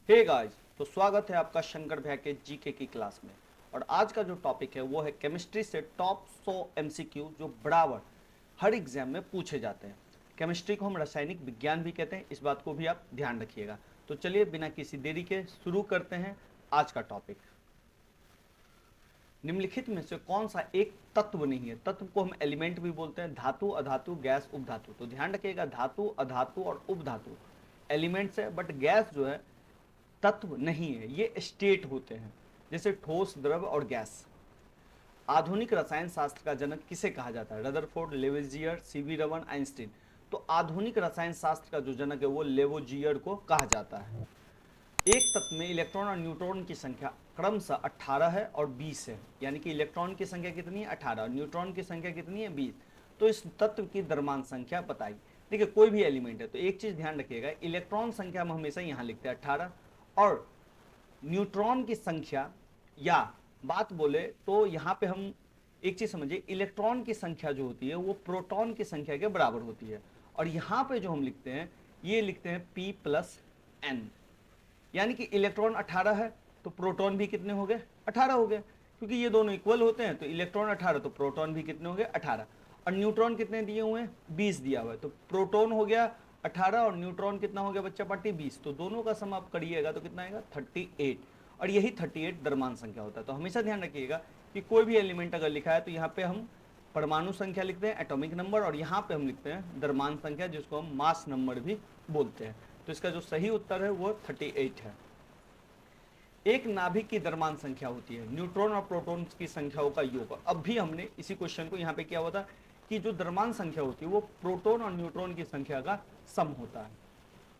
Hey guys, तो स्वागत है आपका शंकर भैया के जीके की क्लास में। और आज का जो टॉपिक है वो है केमिस्ट्री से टॉप 100 एमसीक्यू जो बराबर हर एग्जाम में पूछे जाते हैं। केमिस्ट्री को हम रासायनिक विज्ञान भी कहते हैं, इस बात को भी आप ध्यान रखिएगा। तो चलिए बिना किसी देरी के शुरू करते हैं आज का टॉपिक। निम्नलिखित में से कौन सा एक तत्व नहीं है? तत्व को हम एलिमेंट भी बोलते हैं, धातु, अधातु, गैस, उपधातु। तो ध्यान रखिएगा, धातु, अधातु और उपधातु एलिमेंट्स है, बट गैस जो है तत्व नहीं है, ये स्टेट होते हैं, जैसे ठोस, द्रव और गैस। आधुनिक रसायन शास्त्र का जनक किसे कहा जाता है? Rutherford, Lavoisier, CV Raman, Einstein. तो आधुनिक रसायन शास्त्र का जो जनक है वो लेवोजियर को कहा जाता है। एक तत्व में इलेक्ट्रॉन और न्यूट्रॉन की संख्या क्रमशः 18 है और 20 है, यानी कि इलेक्ट्रॉन की संख्या कितनी है? 18 और न्यूट्रॉन की संख्या कितनी है? 20। तो इस तत्व की द्रव्यमान संख्या बताइए। देखिए, कोई भी एलिमेंट है तो एक चीज ध्यान रखिएगा, इलेक्ट्रॉन संख्या हम हमेशा यहाँ लिखते हैं 18, और न्यूट्रॉन की संख्या, या बात बोले तो यहाँ पे हम एक चीज समझिए, इलेक्ट्रॉन की संख्या जो होती है वो प्रोटॉन की संख्या के बराबर होती है। और यहाँ पे जो हम लिखते हैं ये लिखते हैं P प्लस एन, यानी कि इलेक्ट्रॉन 18 है तो प्रोटॉन भी कितने हो गए? 18 हो गए, क्योंकि ये दोनों इक्वल होते हैं। तो इलेक्ट्रॉन 18 तो प्रोटॉन भी कितने हो गए? 18। और न्यूट्रॉन कितने दिए हुए हैं? 20 दिया हुआ है, तो प्रोटॉन हो गया 18 और न्यूट्रॉन कितना हो गया बच्चा पार्टी? 20। तो दोनों का सम आप करिएगा तो कितना आएगा? 38। और यही 38 द्रव्यमान संख्या होता है। तो हमेशा ध्यान रखिएगा कि कोई भी एलिमेंट अगर लिखा है तो यहाँ पे हम परमाणु संख्या लिखते हैं, एटॉमिक नंबर, और यहाँ पे हम लिखते हैं द्रव्यमान संख्या, जिसको हम मास नंबर भी बोलते हैं। तो इसका जो सही उत्तर है वो 38 है। एक नाभिक की द्रव्यमान संख्या होती है न्यूट्रॉन और प्रोटॉन की संख्याओं का योग। अब भी हमने इसी क्वेश्चन को यहाँ पे किया हुआ था कि जो द्रव्यमान संख्या होती है वो प्रोटॉन और न्यूट्रॉन की संख्या का सम होता है।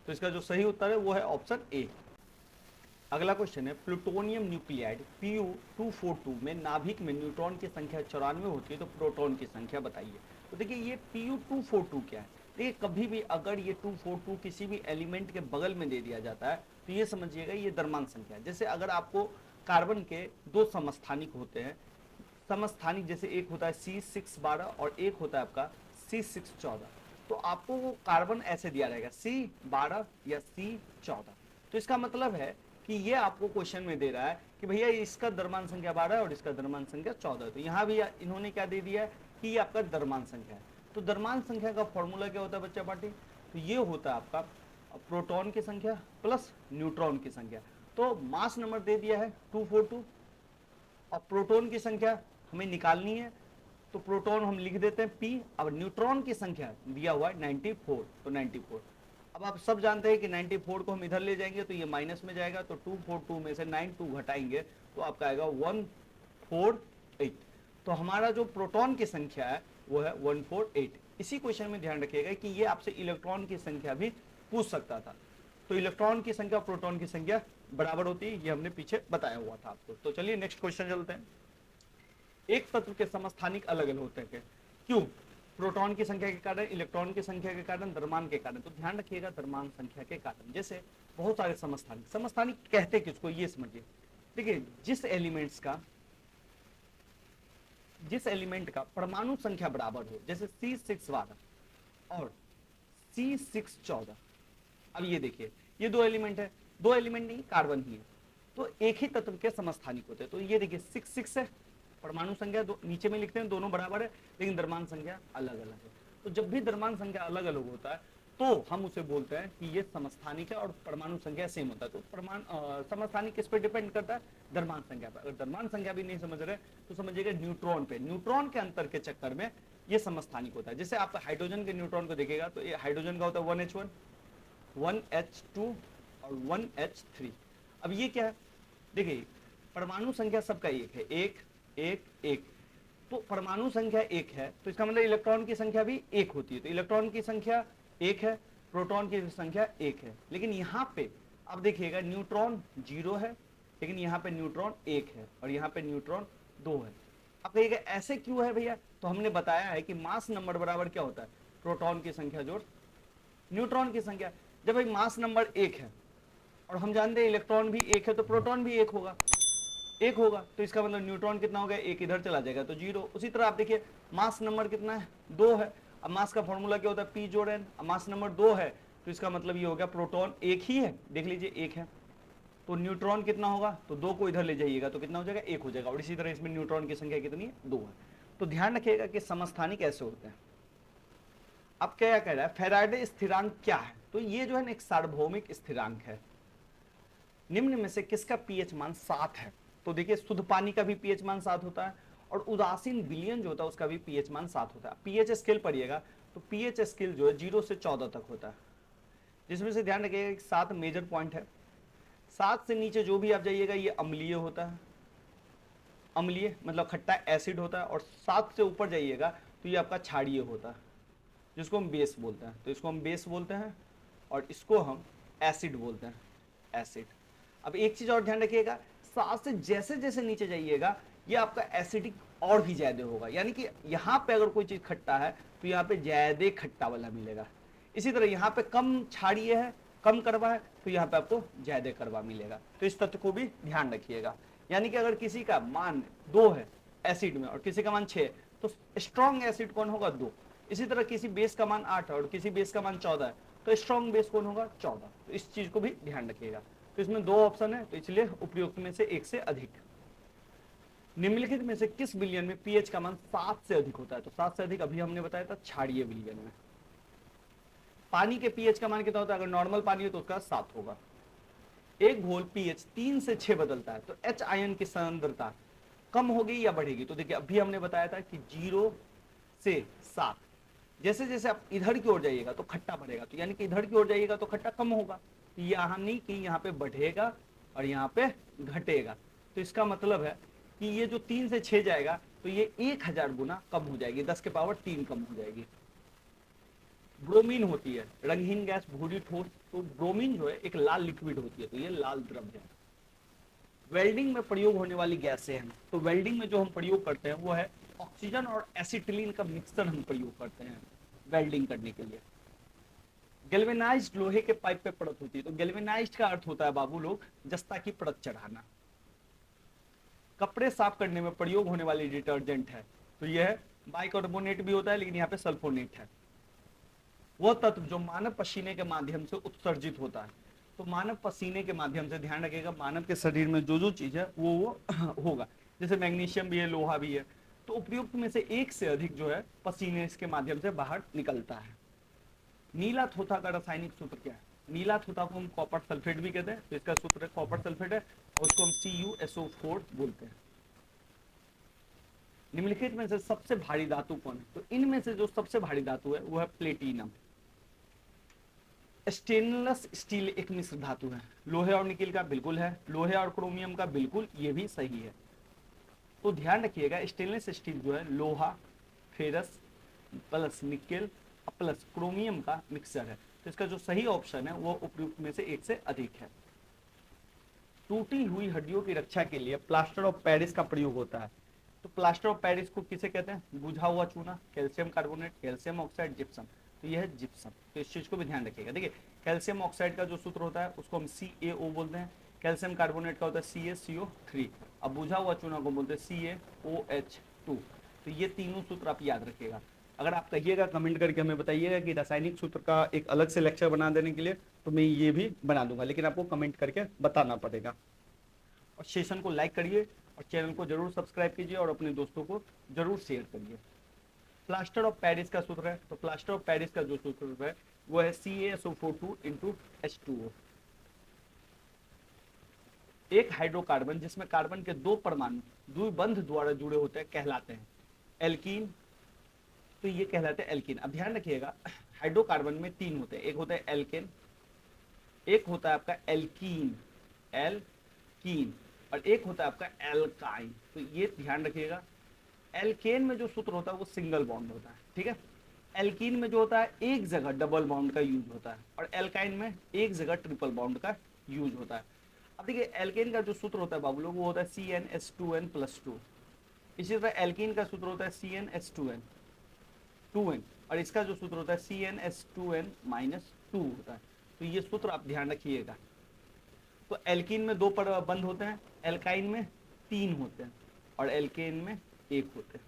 तो इसका जो सही उत्तर है वो है ऑप्शन ए। अगला क्वेश्चन है, प्लूटोनियम न्यूक्लियाइड Pu242 में नाभिक में न्यूट्रॉन की संख्या 94 होती है, तो प्रोटॉन की संख्या बताइए। तो देखिए, ये Pu242 क्या है? देखिए, कभी भी अगर ये 242 किसी भी एलिमेंट के बगल में दे दिया जाता है तो ये समझिएगा ये द्रव्यमान संख्या है। जैसे अगर आपको कार्बन के दो समस्थानिक होते हैं, समस्थानिक जैसे एक होता है C612 और एक होता है आपका C614, तो आपको वो कार्बन ऐसे दिया रहेगा C12 या C14। तो इसका मतलब है कि ये आपको क्वेश्चन में दे रहा है कि भैया इसका द्रव्यमान संख्या 12 है और इसका द्रव्यमान संख्या 14। तो यहाँ भी इन्होंने क्या दे दिया है कि ये आपका द्रव्यमान संख्या है। तो द्रव्यमान संख्या का फॉर्मूला क्या होता है बच्चा पार्टी? तो ये होता है आपका प्रोटॉन की संख्या प्लस न्यूट्रॉन की संख्या। तो मास नंबर दे दिया है 242 और प्रोटॉन की संख्या हमें निकालनी है, तो प्रोटॉन हम लिख देते हैं P। अब न्यूट्रॉन की संख्या दिया हुआ है 94, तो 94। अब आप सब जानते हैं कि 94 को हम इधर ले जाएंगे तो ये माइनस में जाएगा, तो 242 में से 92 घटाएंगे तो आपका आएगा 148। तो हमारा जो प्रोटॉन की संख्या है वो है 148। इसी क्वेश्चन में ध्यान रखिएगा कि ये आपसे इलेक्ट्रॉन की संख्या भी पूछ सकता था। तो इलेक्ट्रॉन की संख्या प्रोटॉन की संख्या बराबर होती है, ये हमने पीछे बताया हुआ था आपको। तो चलिए नेक्स्ट क्वेश्चन चलते हैं। एक तत्व के समस्थानिक अलग अलग होते हैं, क्यों? प्रोटॉन की संख्या के कारण, इलेक्ट्रॉन की संख्या के कारण, द्रव्यमान के कारण। तो ध्यान रखिएगा द्रव्यमान संख्या के कारण। जैसे बहुत सारे समस्थानिक, समस्थानिक कहते किसको ये समझिए। देखिए, जिस एलिमेंट का परमाणु संख्या बराबर हो, जैसे C612 और C614। अब ये देखिए, ये दो एलिमेंट है, दो एलिमेंट नहीं, कार्बन ही है, तो एक ही तत्व के समस्थानिक होते हैं। तो ये देखिए 6 है, परमाणु संख्या दो नीचे में लिखते हैं, दोनों बराबर है, लेकिन द्रव्यमान संख्या अलग अलग है। तो जब भी द्रव्यमान संख्या अलग अलग होता है तो हम उसे बोलते हैं कि ये समस्थानिक है और परमाणु संख्या सेम होता है। तो समस्थानिक किस पे डिपेंड करता है? द्रव्यमान संख्या पर। अगर द्रव्यमान संख्या भी नहीं समझ रहे तो समझिएगा न्यूट्रॉन पे। न्यूट्रॉन के अंतर के चक्कर में ये समस्थानिक होता है। जैसे आप हाइड्रोजन के न्यूट्रॉन को देखेगा तो ये हाइड्रोजन का होता है 1H1, 1H2 और 1H3। अब ये क्या है? देखिए, परमाणु संख्या सबका एक है, एक एक एक। तो परमाणु संख्या एक है तो इसका मतलब इलेक्ट्रॉन की संख्या भी एक होती है। तो इलेक्ट्रॉन की संख्या एक है, प्रोटॉन की संख्या एक है। लेकिन यहाँ पे अब देखिएगा न्यूट्रॉन 0 है, लेकिन यहाँ पे न्यूट्रॉन 1 है और यहाँ पे न्यूट्रॉन 2 है। अब कहिएगा ऐसे क्यों है भैया? तो हमने बताया है कि मास नंबर बराबर क्या होता है? प्रोटॉन की संख्या जोड़ न्यूट्रॉन की संख्या। जब भाई मास नंबर 1 है और हम जानते हैं इलेक्ट्रॉन भी 1 है, तो प्रोटॉन भी 1 होगा, 1 होगा। तो इसका मतलब न्यूट्रॉन कितना हो गया? 1 इधर चला जाएगा तो 0। उसी तरह आप देखिए, मास नंबर कितना है? 2 है। अब मास का फॉर्मूला क्या होता है? P जोड़ N। अब मास नंबर 2 है तो इसका मतलब ये हो गया प्रोटॉन 1 ही है, देख लीजिए 1 है। तो न्यूट्रॉन कितना होगा, तो 2 को इधर ले जाइएगा तो कितना हो जाएगा, 1 हो जाएगा। और इसी तरह इसमें न्यूट्रॉन की संख्या कितनी है, 2 है। तो ध्यान रखिएगा कि समस्थानिक ऐसे होते हैं। अब क्या कह रहा है, फैराडे स्थिरांक क्या है, तो ये जो है ना एक सार्वभौमिक स्थिरांक है। निम्न में से किसका पीएच मान 7 है, तो देखिए शुद्ध पानी का भी पीएच मान 7 होता है, और उदासीन विलयन जो होता है उसका भी पीएच मान 7 होता है। पीएच स्केल पढ़िएगा तो पीएच स्केल जो है 0 से 14 तक होता है, जिसमें से ध्यान रखिएगा कि 7 मेजर पॉइंट है। 7 से नीचे जो भी आप जाइएगा ये अम्लीय होता है, अम्लीय मतलब खट्टा एसिड होता है, और 7 से ऊपर जाइएगा तो ये आपका क्षारीय होता है, जिसको हम बेस बोलते हैं। तो इसको हम बेस बोलते हैं और इसको हम एसिड बोलते हैं, एसिड। अब एक चीज और ध्यान रखिएगा, 7 से जैसे जैसे नीचे जाइएगा ये आपका एसिडिक और भी ज्यादा होगा, यानी कि यहाँ पे अगर कोई चीज खट्टा है तो यहाँ पे ज्यादा खट्टा वाला मिलेगा। इसी तरह यहाँ पे कम क्षारीय है, कम कड़वा है, तो यहाँ पे आपको ज्यादा कड़वा मिलेगा। तो इस तथ्य को भी ध्यान रखिएगा। यानी कि अगर किसी का मान 2 है एसिड में और किसी का मान 6 है, तो स्ट्रॉन्ग एसिड कौन होगा, 2। इसी तरह किसी बेस का मान 8 है और किसी बेस का मान 14 है, तो स्ट्रॉन्ग बेस कौन होगा, 14। तो इस चीज को भी ध्यान रखिएगा। तो इसमें 2 ऑप्शन है, तो इसलिए उपयुक्त में से एक से अधिक। निम्नलिखित में से किस विलयन में पीएच का मान 7 से अधिक होता है, तो 7 से अधिक अभी हमने बताया था क्षारीय विलयन में। पानी के पीएच का मान कितना होता है, अगर नॉर्मल पानी हो तो उसका 7 होगा। एक घोल पीएच 3 से 6 बदलता है, तो एच आयन की सांद्रता कम होगी या बढ़ेगी, तो देखिए अभी हमने बताया था कि 0 से 7, जैसे जैसे आप इधर की ओर जाइएगा तो खट्टा बढ़ेगा, तो यानी कि इधर की ओर जाइएगा तो खट्टा कम होगा। तो यहाँ नहीं कि यहाँ पे बढ़ेगा और यहाँ पे घटेगा। तो इसका मतलब है कि ये जो 3 से 6 जाएगा तो ये 1000 गुना कम हो जाएगी, 10 के पावर 3 कम हो जाएगी। ब्रोमीन होती है रंगहीन गैस, भूरी ठोस। तो ब्रोमीन जो है एक लाल लिक्विड होती है, तो ये लाल द्रव्य है। वेल्डिंग में प्रयोग होने वाली गैसें हैं, तो वेल्डिंग में जो हम प्रयोग करते हैं वो है ऑक्सीजन और एसिटिलीन का मिक्सचर हम प्रयोग करते हैं वेल्डिंग करने के लिए। गैल्वेनाइज्ड लोहे के पाइप पे परत होती है, तो गैल्वेनाइज्ड का अर्थ होता है बाबू लोग जस्ता की परत चढ़ाना। कपड़े साफ करने में प्रयोग होने वाली डिटर्जेंट है, तो यह बाइकार्बोनेट भी होता है लेकिन यहाँ पे सल्फोनेट है। वह तत्व जो मानव पसीने के माध्यम से उत्सर्जित होता है, तो मानव पसीने के माध्यम से, ध्यान रखिएगा मानव के शरीर में जो जो चीज है वो होगा, जैसे मैग्नीशियम भी है, लोहा भी है, तो उपयुक्त में से एक से अधिक जो है पसीने इसके माध्यम से बाहर निकलता है। नीला थोथा का रासायनिक सूत्र क्या है, नीला थोथा को हम कॉपर सल्फेट भी कहते हैं, तो इसका सूत्र है कॉपर सल्फेट है, और उसको हम CuSO4 बोलते हैं। निम्नलिखित में से सबसे भारी धातु कौन है, तो इनमें से जो सबसे भारी धातु है वो है प्लेटिनम। स्टेनलेस स्टील एक मिश्र धातु है, लोहे और निकेल का बिल्कुल है, लोहे और क्रोमियम का बिल्कुल, ये भी सही है। तो ध्यान रखिएगा स्टेनलेस स्टील जो है लोहा, ferrous plus nickel plus chromium का मिक्सचर है, तो इसका जो सही ऑप्शन है वो उपयुक्त में से एक से अधिक है। टूटी हुई हड्डियों की रक्षा के लिए प्लास्टर ऑफ पेरिस का प्रयोग होता है, तो प्लास्टर ऑफ पेरिस को किसे कहते हैं, बुझा हुआ चूना, calcium carbonate, calcium oxide, gypsum, तो यह है जिप्सम। तो इस चीज को भी ध्यान रखिएगा। देखिए कैल्शियम ऑक्साइड का जो सूत्र होता है उसको हम CaO बोलते हैं, कैल्शियम कार्बोनेट का होता है CaCO3, अब बुझा हुआ चूना को बोलते हैं CaOH2। तो ये तीनों सूत्र आप याद रखिएगा। अगर आप कहिएगा कमेंट करके हमें बताइएगा कि रासायनिक सूत्र का एक अलग से लेक्चर बना देने के लिए, तो मैं ये भी बना दूंगा, लेकिन आपको कमेंट करके बताना पड़ेगा। और सेशन को लाइक करिए और चैनल को जरूर सब्सक्राइब कीजिए और अपने दोस्तों को जरूर शेयर करिए। प्लास्टर ऑफ पेरिस का सूत्र है, तो प्लास्टर ऑफ पेरिस का जो सूत्र है वो है CaSO4 × H2O। एक हाइड्रोकार्बन जिसमें कार्बन के 2 परमाणु द्विबंध द्वारा जुड़े होते हैं कहलाते हैं एल्कीन, तो ये कहलाते हैं एल्कीन। अब ध्यान रखिएगा हाइड्रोकार्बन में 3 होते हैं, एक होता है एल्केन, एक होता है आपका एल्कीन, एल्कीन, और एक होता है आपका एल्काइन। तो ये ध्यान रखिएगा, एल्केन में जो सूत्र होता है वो सिंगल बॉन्ड होता है, ठीक है। एल्कीन में जो होता है एक जगह डबल बॉन्ड का यूज होता है, और एल्काइन में एक जगह ट्रिपल बॉन्ड का यूज होता है। अब देखिए एल्केन का जो सूत्र होता है बाबू लोग वो होता है CnH2n+2। इसी तरह एल्कीन का सूत्र होता है CnH2n, और इसका जो सूत्र होता है CnH2n-2 होता है। तो ये सूत्र आप ध्यान रखिएगा। तो एल्कीन में 2 बंध होते हैं, एल्काइन में 3 होते हैं, और एल्केन में 1 होते हैं।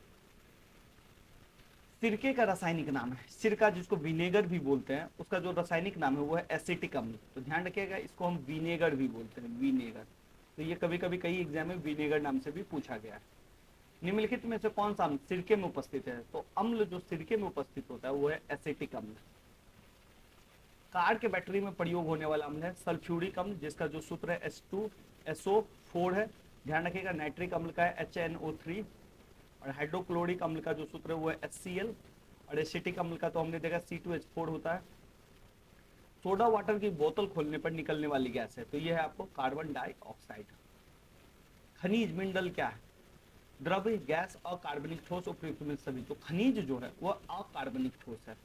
सिरके का रासायनिक नाम है, सिरका जिसको विनेगर भी बोलते हैं, उसका जो रासायनिक नाम है वो है एसिटिक अम्ल। तो ध्यान रखिएगा, इसको हम विनेगर भी बोलते हैं, विनेगर। तो ये कभी कभी कई एग्जाम में विनेगर नाम से भी पूछा गया है। निम्नलिखित में से कौन सा अम्ल सिरके में उपस्थित है? तो अम्ल जो सिरके में उपस्थित होता है वो है एसिटिक अम्ल। कार के बैटरी में प्रयोग होने वाला अम्ल है सल्फ्यूरिक अम्ल, जिसका जो सूत्र है H2SO4 है। ध्यान रखिएगा, नाइट्रिक अम्ल का है HNO3, और हाइड्रोक्लोरिक अम्ल का जो सूत्र है वो है HCl, और एसिटिक अम्ल का तो हमने देखा C2H4 होता है। सोडा वाटर की बोतल खोलने पर निकलने वाली गैस है, तो ये है आपको कार्बन डाइऑक्साइड। खनिज मिनरल क्या है? द्रव्य, गैस, अकार्बनिक ठोस, उपयुक्त में सभी। तो खनिज जो है वह अकार्बनिक ठोस है।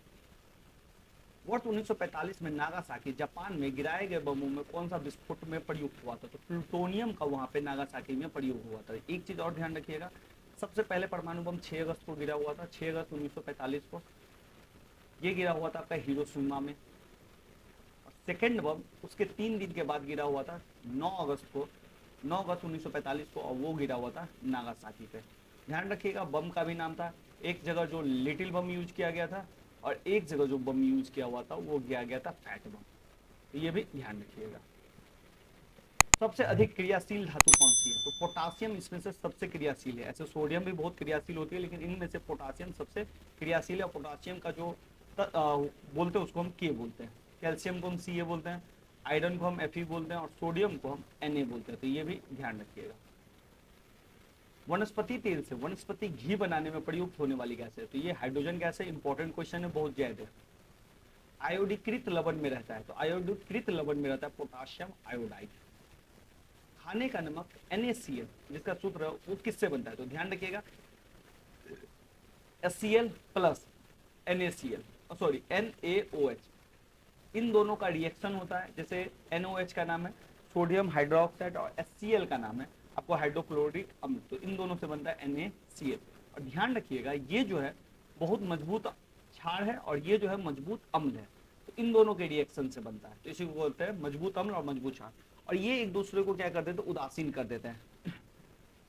वर्ष 1945 में नागासाकी जापान में गिराए गए बमों में कौन सा विस्फोट में प्रयुक्त हुआ था? तो प्लूटोनियम का वहां पे नागासाकी में प्रयोग हुआ था। एक चीज और ध्यान रखिएगा, सबसे पहले परमाणु बम 6 अगस्त को गिरा हुआ था, 6 अगस्त 1945 को। ये गिरा हुआ था आपका हिरोशिमा में। और सेकेंड बम उसके 3 दिन के बाद गिरा हुआ था 9 अगस्त को, 9 अगस्त 1945 को, और वो गिरा हुआ था नागासाकी पे। ध्यान रखिएगा, बम का भी नाम था, एक जगह जो लिटिल बम यूज किया गया था, और एक जगह जो बम यूज किया हुआ था वो किया गया था फैट बम। तो ये भी ध्यान रखिएगा। सबसे अधिक क्रियाशील धातु कौन सी है? तो पोटासियम इसमें से सबसे क्रियाशील है। ऐसे सोडियम भी बहुत क्रियाशील होती है, लेकिन इनमें से पोटासियम सबसे क्रियाशील है। पोटासियम का जो बोलते हैं उसको हम के बोलते हैं, कैल्शियम को हम सी बोलते हैं, आयरन को हम Fe बोलते हैं, और सोडियम को हम Na बोलते हैं। तो ये भी ध्यान रखिएगा। वनस्पति तेल से वनस्पति घी बनाने में प्रयुक्त होने वाली गैस है, तो ये हाइड्रोजन गैस है। इंपॉर्टेंट क्वेश्चन है, बहुत ज्यादा। आयोडीकृत लवण में रहता है, तो आयोडीकृत लवण में रहता है पोटासियम आयोडाइड। खाने का नमक NaCl जिसका सूत्र है वो किससे बनता है? तो ध्यान रखिएगा, HCl plus NaCl, sorry NaOH, इन दोनों का रिएक्शन होता है। जैसे NOH का नाम है सोडियम हाइड्रोक्साइड, और HCl का नाम है आपको हाइड्रोक्लोरिक अम्ल। तो इन दोनों से बनता है NaCl। और ध्यान रखिएगा, ये जो है बहुत मजबूत क्षार है, और ये जो है मजबूत अम्ल है। तो इन दोनों के रिएक्शन से बनता है, तो इसी को बोलते हैं मजबूत अम्ल और मजबूत क्षार। और ये एक दूसरे को क्या कर देते हैं? उदासीन कर देते हैं।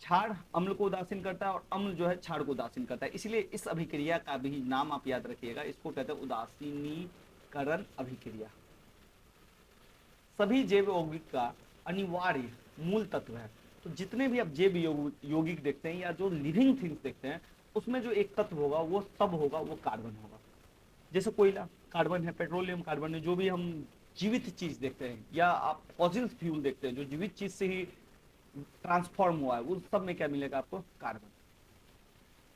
क्षार अम्ल को उदासीन करता है, और अम्ल जो है क्षार को उदासीन करता है। इसलिए इस अभिक्रिया का भी नाम आप याद रखिएगा, इसको कहते हैं उदासीनीकरण अभिक्रिया। सभी जैव यौगिक का अनिवार्य मूल तत्व है। तो जितने भी आप जैव यौगिक देखते हैं या जो लिविंग थिंग्स देखते हैं, उसमें जो एक तत्व होगा वो सब होगा, वो कार्बन होगा। जैसे कोयला कार्बन है, पेट्रोलियम कार्बन है, जो भी हम जीवित चीज देखते हैं, या आप फॉसिल फ्यूल देखते हैं जो जीवित चीज से ही ट्रांसफॉर्म हुआ है, उस सब में क्या मिलेगा आपको? कार्बन।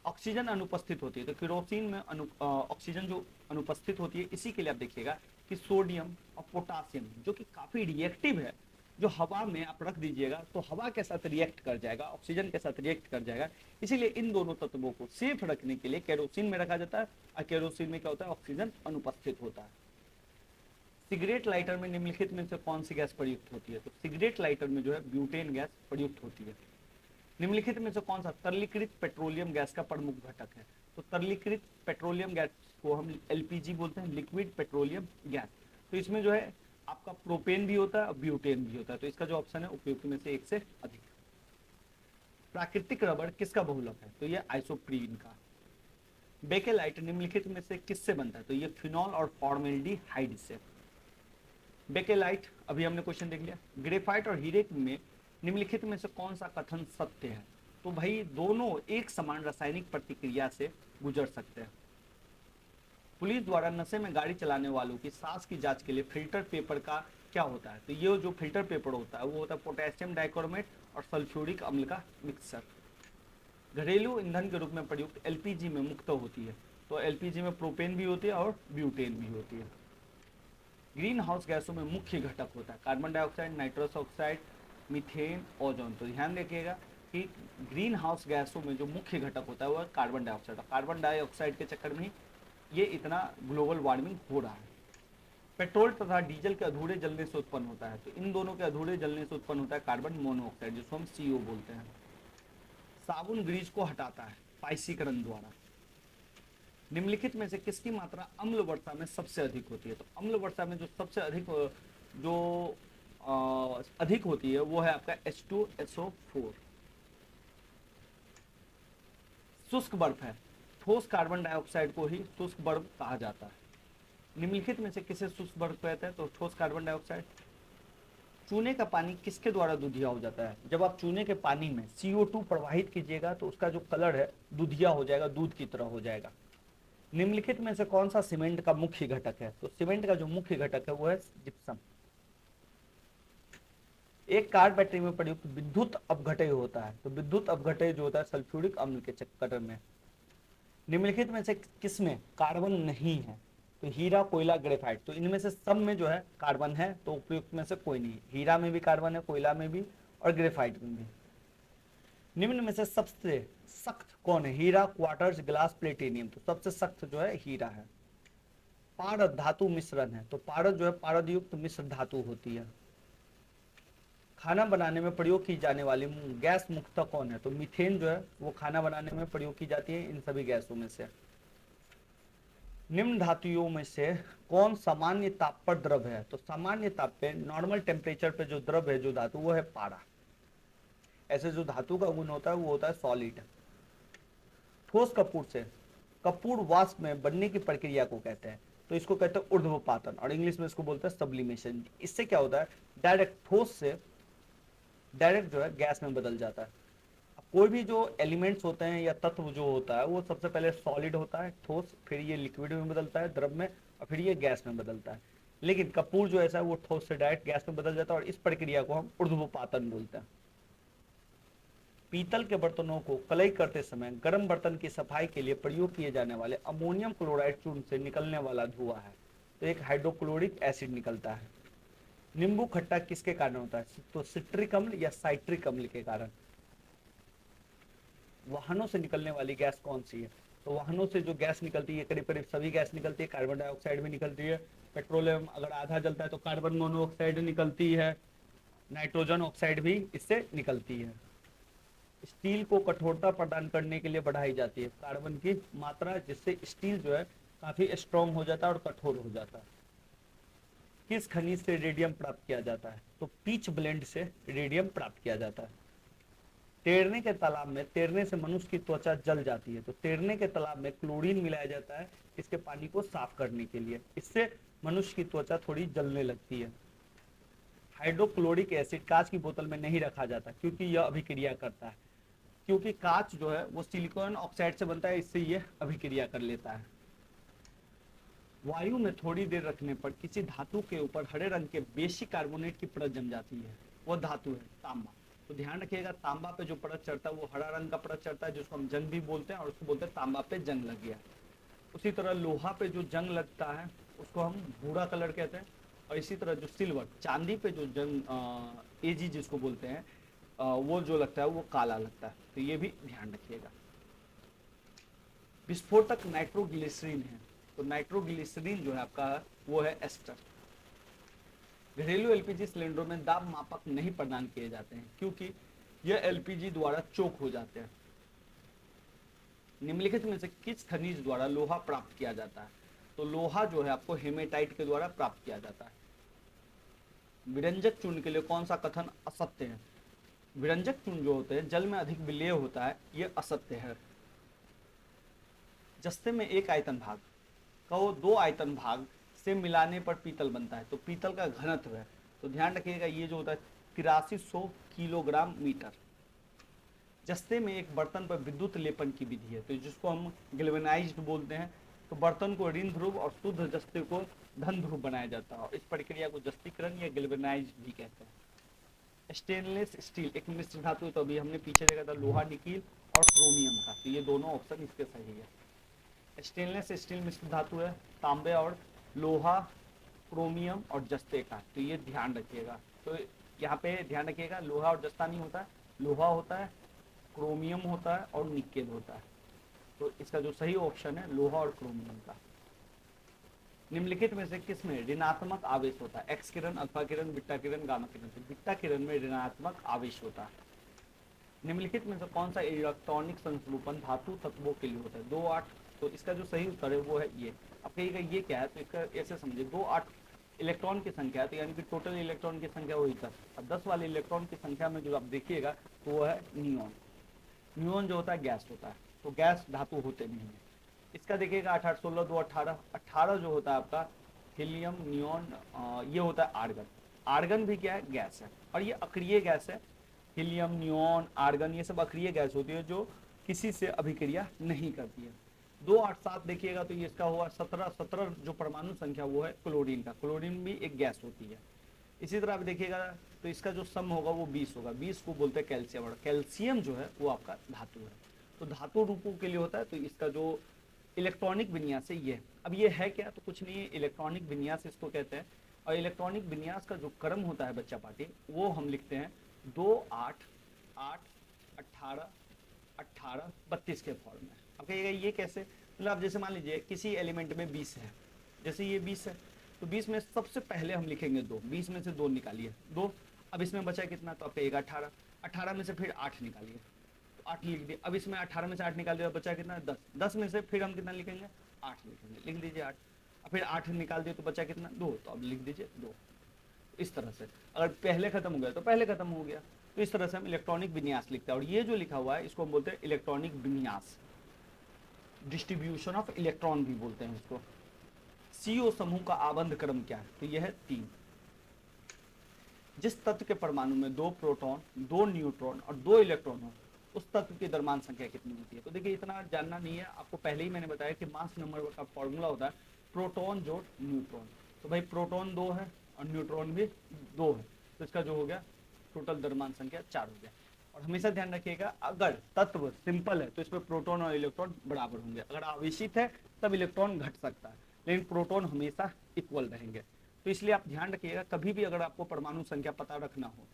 ऑक्सीजन अनुपस्थित होती है, तो केरोसिन में ऑक्सीजन जो अनुपस्थित होती है, इसी के लिए आप देखिएगा कि सोडियम और पोटासियम जो कि काफी रिएक्टिव है, जो हवा में आप रख दीजिएगा तो हवा के साथ रिएक्ट कर जाएगा, ऑक्सीजन के साथ रिएक्ट कर जाएगा। इसीलिए इन दोनों तत्वों को सेफ रखने के लिए केरोसिन में रखा जाता है, और केरोसिन में क्या होता है? ऑक्सीजन अनुपस्थित होता है। सिगरेट लाइटर में निम्नलिखित में से कौन सी गैस प्रयुक्त होती है? तो सिगरेट लाइटर में जो है ब्यूटेन गैस प्रयुक्त होती है। निम्नलिखित में से कौन सा तरलीकृत पेट्रोलियम गैस का प्रमुख घटक है? तो तरलीकृत पेट्रोलियम गैस को हम LPG बोलते हैं, लिक्विड पेट्रोलियम गैस। तो इसमें जो है आपका प्रोपेन भी होता है और ब्यूटेन भी होता है। तो इसका जो ऑप्शन है उपयुक्त में से एक से अधिक। प्राकृतिक रबड़ किसका बहुलक है? तो ये आइसोप्रीन का। बेकेलाइट निम्नलिखित में से किससे बनता है? तो ये फिनॉल और फॉर्मेल्डिहाइड से। बेकेलाइट अभी हमने क्वेश्चन देख लिया। ग्रेफाइट और हीरे में निम्नलिखित में से कौन सा कथन सत्य है? तो भाई दोनों एक समान रासायनिक प्रतिक्रिया से गुजर सकते हैं। पुलिस द्वारा नशे में गाड़ी चलाने वालों की सांस की जांच के लिए फिल्टर पेपर का क्या होता है? तो ये जो फिल्टर पेपर होता है वो होता है पोटेशियम डाइक्रोमेट और सल्फ्यूरिक अम्ल का मिक्सचर। घरेलू ईंधन के रूप में प्रयुक्त LPG में मुक्त होती है, तो LPG में प्रोपेन भी होती है और ब्यूटेन भी होती है। ग्रीन हाउस गैसों में मुख्य घटक होता है carbon dioxide, nitrous oxide, methane, ozone. तो ध्यान रखिएगा कि ग्रीन हाउस गैसों में जो मुख्य घटक होता है वह कार्बन डाइऑक्साइड, और कार्बन डाइऑक्साइड के चक्कर में ही ये इतना ग्लोबल वार्मिंग हो रहा है। पेट्रोल तथा डीजल के अधूरे जलने से उत्पन्न होता है, तो इन दोनों के अधूरे जलने से उत्पन्न होता है कार्बन मोनोऑक्साइड, जिसको हम CO बोलते हैं। साबुन ग्रीस को हटाता है पाइसीकरण द्वारा। निम्नलिखित में से किसकी मात्रा अम्ल वर्षा में सबसे अधिक होती है? तो अम्ल वर्षा में जो सबसे अधिक जो अधिक होती है वो है आपका H2SO4। शुष्क बर्फ है, ठोस कार्बन डाइऑक्साइड को ही शुष्क वर्ग कहा जाता है। निम्नलिखित में से किसे शुष्क वर्ग कहते हैं? तो ठोस कार्बन डाइऑक्साइड। चूने का पानी किसके द्वारा दूधिया हो जाता है? जब आप चूने के पानी में CO2 प्रवाहित कीजिएगा तो उसका जो कलर है दूधिया हो जाएगा, दूध की तरह हो जाएगा। निम्नलिखित में से कौन सा सीमेंट का मुख्य घटक है? तो सीमेंट का जो मुख्य घटक है वो है जिप्सम। एक कार बैटरी में प्रयुक्त विद्युत अपघटय होता है, तो विद्युत अपघटय जो होता है सल्फ्यूरिक अम्ल के चक्कर में। निम्नलिखित में से किसमें कार्बन नहीं है? तो हीरा, कोयला, ग्रेफाइट। तो इनमें से सब में जो है कार्बन है, तो उपयुक्त में से कोई नहीं। हीरा में भी कार्बन है, कोयला में भी और ग्रेफाइट में भी। निम्न में से सबसे सख्त कौन है? हीरा, क्वार्टज, ग्लास, प्लेटिनियम। तो सबसे सख्त जो है हीरा है। पारद धातु मिश्रण है, तो पारद जो है पारद युक्त मिश्र धातु होती है। खाना बनाने में प्रयोग की जाने वाली गैस मुख्यतः कौन है? तो मीथेन जो है वो खाना बनाने में प्रयोग की जाती है इन सभी गैसों में से। निम्न धातुओं में से कौन सामान्य ताप पर द्रव है? तो सामान्य ताप पे, नॉर्मल टेम्परेचर पे जो द्रव है, जो धातु, वो है पारा। ऐसे जो धातु का गुण होता है वो होता है सॉलिड। ठोस कपूर से कपूर वाष्प में बनने की प्रक्रिया को कहते हैं, तो इसको कहते हैं ऊर्ध्वपातन, और इंग्लिश में इसको बोलते हैं सब्लिमेशन। इससे क्या होता है? डायरेक्ट ठोस से डायरेक्ट जो है गैस में बदल जाता है। कोई भी जो एलिमेंट्स होते हैं या तत्व जो होता है वो सबसे पहले सॉलिड होता है, ठोस, फिर ये लिक्विड में बदलता है, द्रव में, और फिर ये गैस में बदलता है। लेकिन कपूर जो ऐसा है वो ठोस से डायरेक्ट गैस में बदल जाता है, और इस प्रक्रिया को हम ऊर्ध्वपातन बोलते हैं। पीतल के बर्तनों को कलई करते समय गर्म बर्तन की सफाई के लिए प्रयोग किए जाने वाले अमोनियम क्लोराइड चूर्ण से निकलने वाला धुआं है, तो एक हाइड्रोक्लोरिक एसिड निकलता है। नींबू खट्टा किसके कारण होता है? तो सिट्रिक अम्ल या साइट्रिक अम्ल के कारण। वाहनों से निकलने वाली गैस कौन सी है? तो वाहनों से जो गैस निकलती है करीब करीब सभी गैस निकलती है। कार्बन डाइऑक्साइड भी निकलती है, पेट्रोलियम अगर आधा जलता है तो कार्बन मोनोऑक्साइड निकलती है, नाइट्रोजन ऑक्साइड भी इससे निकलती है। स्टील को कठोरता प्रदान करने के लिए बढ़ाई जाती है कार्बन की मात्रा, जिससे स्टील जो है काफी स्ट्रॉन्ग हो जाता है और कठोर हो जाता है। किस खनिज से रेडियम प्राप्त किया जाता है? तो पीच ब्लेंड से रेडियम प्राप्त किया जाता है। तैरने के तालाब में तैरने से मनुष्य की त्वचा जल जाती है, तो तैरने के तालाब में क्लोरीन मिलाया जाता है इसके पानी को साफ करने के लिए, इससे मनुष्य की त्वचा थोड़ी जलने लगती है। हाइड्रोक्लोरिक एसिड कांच की बोतल में नहीं रखा जाता क्योंकि यह अभिक्रिया करता है, क्योंकि कांच जो है वो सिलिकॉन ऑक्साइड से बनता है, इससे ये अभिक्रिया कर लेता है। वायु में थोड़ी देर रखने पर किसी धातु के ऊपर हरे रंग के बेसिक कार्बोनेट की परत जम जाती है, वो धातु है तांबा। तो ध्यान रखिएगा, तांबा पे जो परत चढ़ता है वो हरा रंग का परत चढ़ता है, जिसको हम जंग भी बोलते हैं, और उसको बोलते हैं तांबा पे जंग लग गया। उसी तरह लोहा पे जो जंग लगता है उसको हम भूरा कलर कहते हैं, और इसी तरह जो सिल्वर, चांदी पे जो जंग एजी जिसको बोलते हैं, वो जो लगता है वो काला लगता है। तो ये भी ध्यान रखिएगा। विस्फोटक नाइट्रोग्लिसरीन है, तो नाइट्रोग्लिसरीन जो है आपका वो है एस्टर। घरेलू एलपीजी सिलेंडरों में दाब मापक नहीं प्रदान किए जाते हैं क्योंकि यह एलपीजी द्वारा चोक हो जाते हैं। निम्नलिखित में से किस खनिज द्वारा लोहा प्राप्त किया जाता है? तो लोहा जो है आपको हेमेटाइट के द्वारा प्राप्त किया जाता है। विरंजक चूर्ण के लिए कौन सा कथन असत्य है? विरंजक चूर्ण जो होते हैं जल में अधिक विलेय होता है, ये असत्य है। जस्ते में एक आयतन भाग को दो आयतन भाग से मिलाने पर पीतल बनता है, तो पीतल का घनत्व है, तो ध्यान रखिएगा ये जो होता है 8300 किलोग्राम मीटर। जस्ते में एक बर्तन पर विद्युत लेपन की विधि है, तो जिसको हम गैल्वेनाइज्ड बोलते हैं। तो बर्तन को ऋण ध्रुव और शुद्ध जस्ते को धन ध्रुव बनाया जाता है, और इस प्रक्रिया को जस्तीकरण या गैल्वेनाइज्ड भी कहते हैं। स्टेनलेस स्टील एक मिश्र धातु है, तो अभी हमने पीछे देखा था लोहा, निकिल और क्रोमियम का, तो ये दोनों ऑप्शन इसके सही है। स्टेनलेस स्टील मिश्र धातु है तांबे और लोहा, क्रोमियम और जस्ते का, तो ये ध्यान रखिएगा। तो यहाँ पे ध्यान रखिएगा लोहा और जस्ता नहीं होता है, लोहा होता है, क्रोमियम होता है और निकेल होता है। तो इसका जो सही ऑप्शन है लोहा और क्रोमियम का। निम्नलिखित में से किसमें ऋणात्मक आवेश होता है? एक्स किरण, अल्फा किरण, बीटा किरण, गामा किरण। तो बीटा किरण में ऋणात्मक आवेश होता है। निम्नलिखित में से कौन सा इलेक्ट्रॉनिक संरूपण धातु तत्वों के लिए होता है? 2-8। तो इसका जो सही उत्तर है वो है ये। अब कहिएगा ये क्या है, तो इसका ऐसे समझिए 2-8 इलेक्ट्रॉन की संख्या है, तो यानी कि टोटल इलेक्ट्रॉन की संख्या वही 10। अब 10 वाले इलेक्ट्रॉन की संख्या में जो आप देखिएगा तो वो है नियॉन। नियॉन जो होता है गैस होता है, तो गैस धातु होते नहीं है। इसका देखिएगा 8 8 16 2 18, 18 जो होता है आपका हीलियम नियोन, ये होता है आर्गन। आर्गन भी क्या है, गैस है, और ये अक्रिय गैस है। हीलियम नियोन आर्गन ये सब अक्रिय गैस होती है जो किसी से अभिक्रिया नहीं करती है। 2 8 7 देखिएगा तो ये इसका हुआ 17, 17 जो परमाणु संख्या वो है क्लोरीन का, क्लोरीन भी एक गैस होती है। इसी तरह आप देखिएगा तो इसका जो सम होगा वो 20 होगा, 20 को बोलते हैं कैल्शियम, और कैल्शियम जो है वो आपका धातु है। तो धातु रूपों के लिए होता है, तो इसका जो इलेक्ट्रॉनिक विन्यास है ये। अब ये है क्या, तो कुछ नहीं है, इलेक्ट्रॉनिक विन्यास इसको कहते हैं। और इलेक्ट्रॉनिक विन्यास का जो क्रम होता है बच्चा पार्टी, वो हम लिखते हैं 2 8 8 18 18 32 के फॉर्म में। अब कहिएगा ये कैसे, मतलब आप जैसे मान लीजिए किसी एलिमेंट में 20 है, जैसे ये 20 है, तो 20 में सबसे पहले हम लिखेंगे 2, 20 में से 2 निकालिए 2। अब इसमें बचा कितना, तो आप कहिएगा 18, 18 में से फिर 8 निकालिए, तो 8 लिख दिए। अब इसमें 18 में से 8 निकाल दिया, बचा कितना 10, 10 में से फिर हम कितना लिखेंगे 8 लिखेंगे, लिख दीजिए 8। फिर 8 निकाल दिए तो बचा कितना 2, तो अब लिख दीजिए 2। इस तरह से अगर पहले खत्म हो गया तो पहले खत्म हो गया। तो इस तरह से हम इलेक्ट्रॉनिक विन्यास लिखते हैं, और ये जो लिखा हुआ है इसको हम बोलते हैं इलेक्ट्रॉनिक विन्यास, डिस्ट्रीब्यूशन ऑफ इलेक्ट्रॉन भी बोलते हैं इसको। CO समूह का आबंध क्रम क्या है, तो यह है 3। जिस तत्व के परमाणु में 2 प्रोटॉन 2 न्यूट्रॉन और 2 इलेक्ट्रॉन हो, उस तत्व की द्रव्यमान संख्या कितनी होती है। तो देखिए इतना जानना नहीं है आपको, पहले ही मैंने बताया कि मास नंबर का फॉर्मूला होता है प्रोटॉन जोड़ न्यूट्रॉन। तो भाई प्रोटॉन 2 है और न्यूट्रॉन भी 2 है, तो इसका जो हो गया टोटल द्रव्यमान संख्या 4 हो गया। और हमेशा ध्यान रखिएगा अगर तत्व सिंपल है तो इसमें प्रोटॉन और इलेक्ट्रॉन बराबर होंगे, अगर आवेशित है तब इलेक्ट्रॉन घट सकता है, लेकिन प्रोटॉन हमेशा इक्वल रहेंगे। तो इसलिए आप ध्यान रखिएगा कभी भी अगर आपको परमाणु संख्या पता रखना हो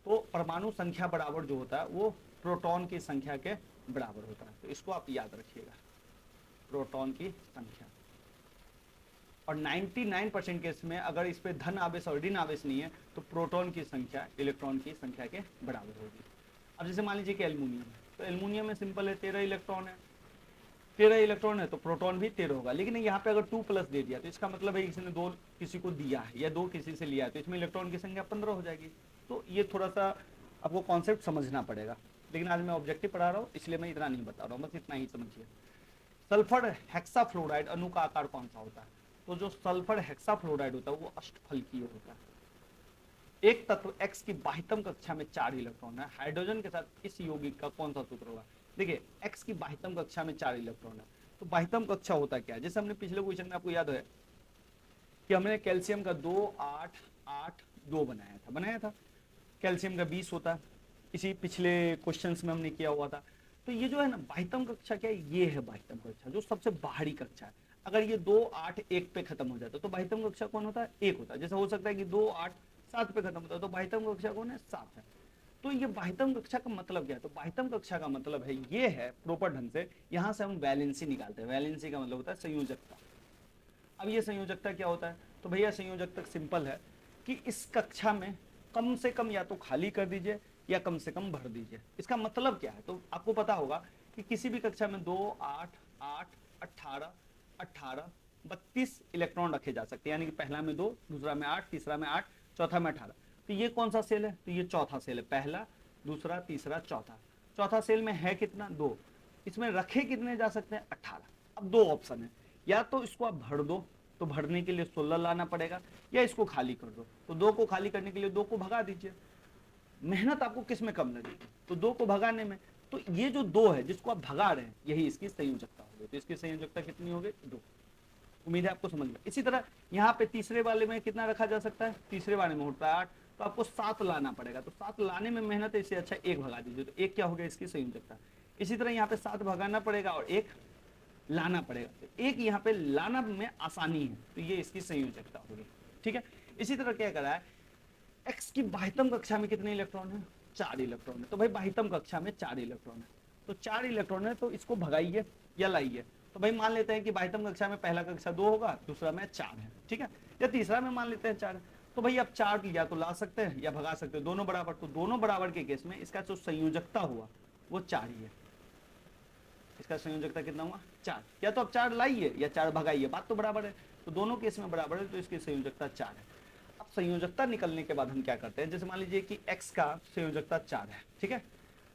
तो परमाणु संख्या बराबर जो होता है वो प्रोटॉन की संख्या के बराबर होता है। तो इसको आप याद रखिएगा, प्रोटॉन की संख्या। और 99% केस में अगर इस पे धन आवेश और ऋण आवेश नहीं है तो प्रोटॉन की संख्या इलेक्ट्रॉन की संख्या के बराबर होगी। अब जैसे मान लीजिए कि एल्युमिनियम है, तो एल्युमिनियम में सिंपल है 13 इलेक्ट्रॉन है, 13 इलेक्ट्रॉन है तो प्रोटॉन भी 13 होगा। लेकिन यहाँ पे अगर 2 प्लस दे दिया तो इसका मतलब है किसी ने 2 किसी को दिया है या 2 किसी से लिया है, तो इसमें इलेक्ट्रॉन की संख्या 15 हो जाएगी। तो ये थोड़ा सा आपको कॉन्सेप्ट समझना पड़ेगा, लेकिन आज मैं ऑब्जेक्टिव पढ़ा रहा हूँ इसलिए मैं इतना नहीं बता रहा हूँ, बस इतना ही समझिए। सल्फर हेक्साफ्लोराइड अणु का आकार कौन सा होता है, तो जो सल्फर हेक्साफ्लोराइड होता है वो अष्टफलकीय होता है। एक तत्व X की बाह्यतम कक्षा में 4 इलेक्ट्रॉन है, हाइड्रोजन के साथ इस यौगिक का कौन सा सूत्र होगा। देखिए X की बाह्यतम कक्षा में 4 इलेक्ट्रॉन है, तो बाह्यतम कक्षा होता क्या है, जैसे हमने पिछले क्वेश्चन में आपको याद है कि हमने कैल्शियम का 2 8 8 2 बनाया था, कैल्शियम का 20 होता है, इसी पिछले क्वेश्चंस में हमने किया हुआ था। तो ये जो है ना बाह्यतम कक्षा क्या है, ये है बाह्यतम कक्षा जो सबसे बाहरी कक्षा है। अगर ये 2 8 1 पे खत्म हो जाता है तो बाह्यतम कक्षा कौन होता है, 1 होता है। जैसे हो सकता है कि 2 8 7 पे खत्म होता है तो बाह्यतम कक्षा कौन है, 7 है। तो ये बाह्यतम कक्षा का मतलब क्या है, तो बाह्यतम कक्षा का मतलब है ये है प्रॉपर ढंग से, यहाँ से हम वैलेंसी निकालते हैं। वैलेंसी का मतलब होता है संयोजकता। अब ये संयोजकता क्या होता है, तो भैया संयोजकता सिंपल है कि इस कक्षा में कम से कम या तो खाली कर दीजिए या कम से कम भर दीजिए। इसका मतलब क्या है, तो आपको पता होगा कि किसी भी कक्षा में 2 8 8 18 18 32 इलेक्ट्रॉन रखे जा सकते हैं, यानी कि पहला में 2 दूसरा में 8 तीसरा में 8 चौथा में 18। तो ये कौन सा सेल है, तो ये चौथा सेल है, पहला दूसरा तीसरा चौथा। चौथा सेल में है कितना 2, इसमें रखे कितने जा सकते हैं 18। अब 2 ऑप्शन है, या तो इसको आप भर दो तो भरने के लिए 16 लाना पड़ेगा, या इसको खाली कर दो तो 2 को खाली करने के लिए 2 को भगा दीजिए। मेहनत आपको किस में कम लगेगी, तो 2 को भगाने में। तो ये जो 2 है जिसको आप भगा रहे हैं यही इसकी संयोजकता होगी, तो इसकी संयोजकता कितनी होगी 2। उम्मीद है आपको समझ में। इसी तरह यहाँ पे तीसरे वाले में कितना रखा जा सकता है, तीसरे वाले में होता है 8, तो आपको 7 लाना पड़ेगा, तो 7 लाने में मेहनत है, इससे अच्छा 1 भगा दीजिए, तो 1 क्या हो गया इसकी संयोजकता। इसी तरह यहाँ पे 7 भगाना पड़ेगा और 1 लाना पड़ेगा, तो 1 यहाँ पे लाना में आसानी है, तो ये इसकी संयोजकता होगी। ठीक है, इसी तरह क्या करा है, X की बाह्यतम कक्षा में कितने इलेक्ट्रॉन है, 4 इलेक्ट्रॉन है। तो भाई बाह्यतम कक्षा में 4 इलेक्ट्रॉन है, तो 4 इलेक्ट्रॉन है, तो इसको भगाइए या लाइए। तो भाई मान लेते हैं कि बाह्यतम कक्षा में पहला कक्षा 2 होगा, दूसरा में 4 है, ठीक है, या तीसरा में मान लेते हैं 4 है। तो भाई अब 4 या तो ला सकते हैं या भगा सकते हैं, दोनों बराबर। तो दोनों बराबर के केस में इसका जो संयोजकता हुआ वो 4 ही है। इसका संयोजकता कितना हुआ 4, या तो अब 4 लाइए या 4 भगाइए, बात तो बराबर है। तो दोनों केस में बराबर है, तो इसकी संयोजकता 4 है। संयोजकता निकलने के बाद हम क्या करते हैं, जैसे मान लीजिए कि X का संयोजकता 4 है, ठीक है,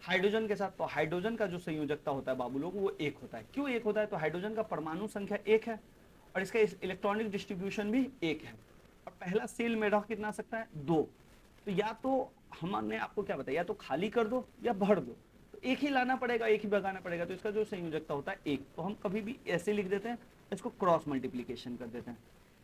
हाइड्रोजन के साथ, तो हाइड्रोजन का जो संयोजकता होता है बाबू लोग वो एक होता है। क्यों एक होता है? तो हाइड्रोजन का परमाणु संख्या एक है और इसका इलेक्ट्रॉनिक डिस्ट्रीब्यूशन भी एक है, और पहला सेल में रह कितना सकता है? दो। तो या तो हमने आपको क्या बताया, या तो खाली कर दो या भर दो, तो एक ही लाना पड़ेगा, एक ही भगाना पड़ेगा, तो इसका जो संयोजकता होता है एक। तो हम कभी भी ऐसे लिख देते हैं, इसको क्रॉस मल्टीप्लीकेशन कर देते हैं,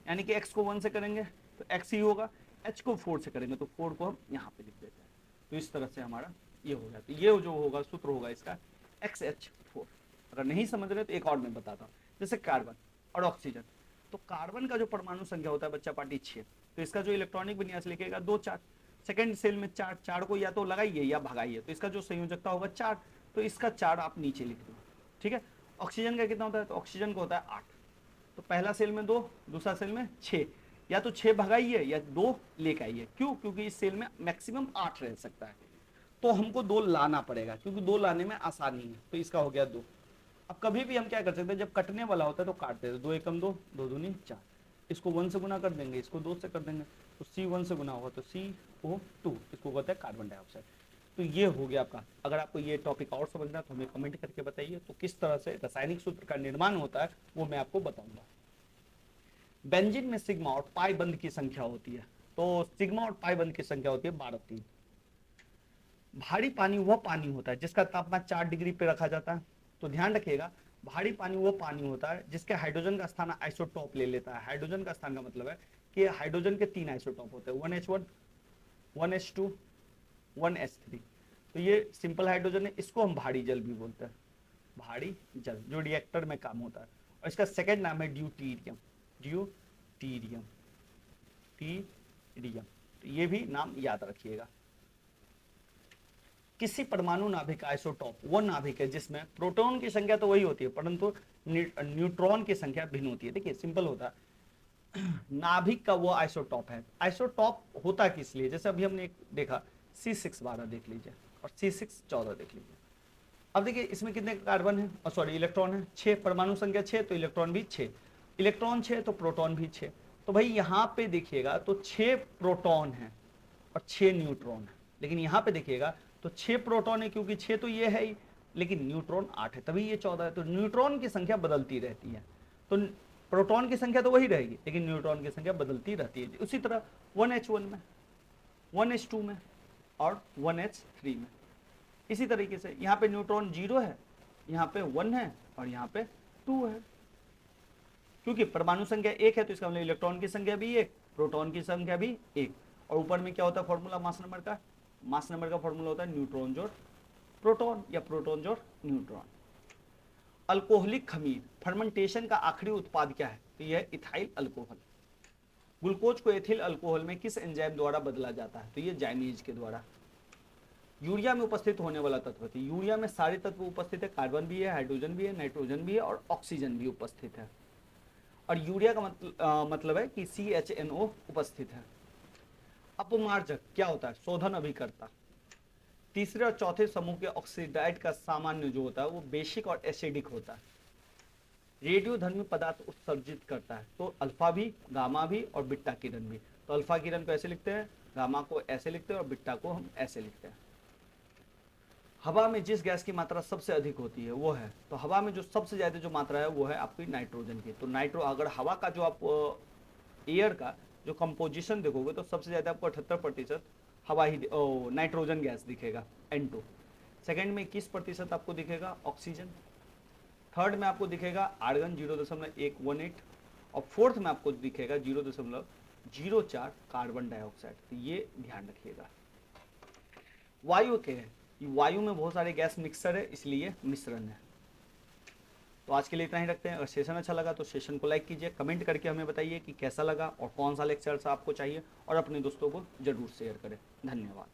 यानी कि x को 1 से करेंगे तो x ही होगा, h को 4 से करेंगे तो 4 को हम यहाँ पे लिख देते हैं। तो इस तरह से हमारा ये हो गया। तो ये जो होगा सूत्र होगा इसका XH4। अगर नहीं समझ रहे तो एक और मैं बताता हूँ, जैसे कार्बन और ऑक्सीजन। तो कार्बन का जो परमाणु संख्या होता है बच्चा पार्टी 6, तो इसका जो इलेक्ट्रॉनिक विन्यास लिखेगा 2 4, सेकेंड सेल में 4 4 को या तो लगाइए या भगाइए, तो इसका जो संयोजकता होगा 4, तो इसका 4 आप नीचे लिख दो, ठीक है। ऑक्सीजन का कितना होता है? तो ऑक्सीजन का होता है 8, तो पहला सेल में 2, दूसरा सेल में 6, या तो 6 भगाइए या 2 लेकर आइए। क्यों? क्योंकि इस सेल में मैक्सिमम 8 रह सकता है, तो हमको 2 लाना पड़ेगा, क्योंकि 2 लाने में आसानी है। तो इसका हो गया 2। अब कभी भी हम क्या कर सकते हैं, जब कटने वाला होता है तो काटते हैं, 2 एकम 2, 2 दूनी 4, इसको 1 से गुना कर देंगे, इसको 2 से कर देंगे, तो C1 से गुना होगा तो CO2, इसको कहते हैं कार्बन डाइऑक्साइड। तो ये हो गया आपका। अगर आपको ये टॉपिक और समझना है तो हमें कमेंट करके बताइए, तो किस तरह से रासायनिक सूत्र का निर्माण होता है वो मैं आपको बताऊंगा। बेंजीन में सिग्मा और पाई बंध की संख्या होती है, तो सिग्मा और पाई बंध की संख्या होती है 12 3। भारी पानी वह पानी होता है जिसका तापमान 4 डिग्री पे रखा जाता है। तो ध्यान रखिएगा, भारी पानी वो पानी होता है जिसके हाइड्रोजन का स्थान आइसोटॉप ले लेता है। हाइड्रोजन का स्थान का मतलब है कि हाइड्रोजन के 3 आइसोटॉप होते हैं, 1H1, 1H2, 1H3। तो ये सिंपल हाइड्रोजन है, इसको हम भारी जल भी बोलते हैं, भारी जल जो रिएक्टर में काम होता है। और इसका सेकेंड नाम है ड्यूटीरियम, ड्यूटीरियम, टीरियम। तो ये भी नाम याद रखिएगा। किसी परमाणु नाभिक आइसोटॉप वो नाभिक है जिसमें प्रोटॉन की संख्या तो वही होती है परंतु न्यूट्रॉन की संख्या भिन्न होती है। देखिए सिंपल होता है, नाभिक का वो आइसोटॉप है। आइसोटॉप होता किस लिए? जैसे अभी हमने एक देखा C6 12 देख लीजिए और C6 14 देख लीजिए। अब देखिए इसमें कितने कार्बन है, सॉरी इलेक्ट्रॉन है 6, परमाणु संख्या 6 तो इलेक्ट्रॉन भी 6, इलेक्ट्रॉन 6 तो प्रोटॉन भी 6। तो भाई यहाँ पे देखिएगा तो 6 प्रोटॉन है और 6 न्यूट्रॉन है, लेकिन यहाँ पे देखिएगा तो 6 प्रोटॉन है क्योंकि 6 तो ये है ही, लेकिन न्यूट्रॉन 8 है तभी ये 14 है। तो न्यूट्रॉन की संख्या बदलती रहती है, तो प्रोटॉन की संख्या तो वही रहेगी लेकिन न्यूट्रॉन की संख्या बदलती रहती है। उसी तरह 1H1 में, 1H2 में और 1H3 में इसी तरीके से यहाँ पे न्यूट्रॉन 0 है, यहाँ पे 1 है और यहाँ पे 2 है। क्योंकि परमाणु संख्या 1 है तो इसका मतलब इलेक्ट्रॉन की संख्या भी 1, प्रोटॉन की संख्या भी 1। और ऊपर में क्या होता है फॉर्मूला मास नंबर का? मास नंबर का फॉर्मूला होता है न्यूट्रॉन जोड़ प्रोटॉन या प्रोटॉन जोड़ न्यूट्रॉन। अल्कोहलिक खमीर फर्मेंटेशन का आखिरी उत्पाद क्या है? तो यह इथाइल अल्कोहल। ग्लूकोज को एथिल अल्कोहल में किस एंजाइम द्वारा बदला जाता है? तो ये जाइमेज के द्वारा। यूरिया में उपस्थित होने वाला तत्व, तो यूरिया में सारे तत्व उपस्थित है, कार्बन भी है, हाइड्रोजन भी है, नाइट्रोजन भी है और ऑक्सीजन भी उपस्थित है। और यूरिया का मतलब है कि CHNO उपस्थित है। अपमार्जक क्या होता है? शोधन अभिकर्ता। तीसरे और चौथे समूह के ऑक्सीडाइड का सामान्य जो होता है वो बेसिक और एसिडिक होता है। रेडियोधर्मी पदार्थ उत्सर्जित करता है, तो अल्फा भी, गामा भी और बीटा किरण भी। तो अल्फा किरण को ऐसे लिखते हैं, गामा को ऐसे लिखते हैं और बीटा को हम ऐसे लिखते हैं। हवा में जिस गैस की मात्रा सबसे अधिक होती है वो है, तो हवा में जो सबसे ज्यादा जो मात्रा है वो है आपकी नाइट्रोजन की। तो अगर हवा का जो आप एयर का जो कंपोजिशन देखोगे तो सबसे ज्यादा आपको 78% हवा ही नाइट्रोजन गैस दिखेगा N2। सेकेंड में 21% आपको दिखेगा ऑक्सीजन, थर्ड में आपको दिखेगा आर्गन 0.118 और फोर्थ में आपको दिखेगा 0.04 कार्बन डाइऑक्साइड। तो ये ध्यान रखिएगा। वायु के है, वायु में बहुत सारे गैस मिक्सर है इसलिए मिश्रण है। तो आज के लिए इतना ही रखते हैं। अगर सेशन अच्छा लगा तो सेशन को लाइक कीजिए, कमेंट करके हमें बताइए कि कैसा लगा और कौन सा लेक्चर आपको चाहिए और अपने दोस्तों को जरूर शेयर करें। धन्यवाद।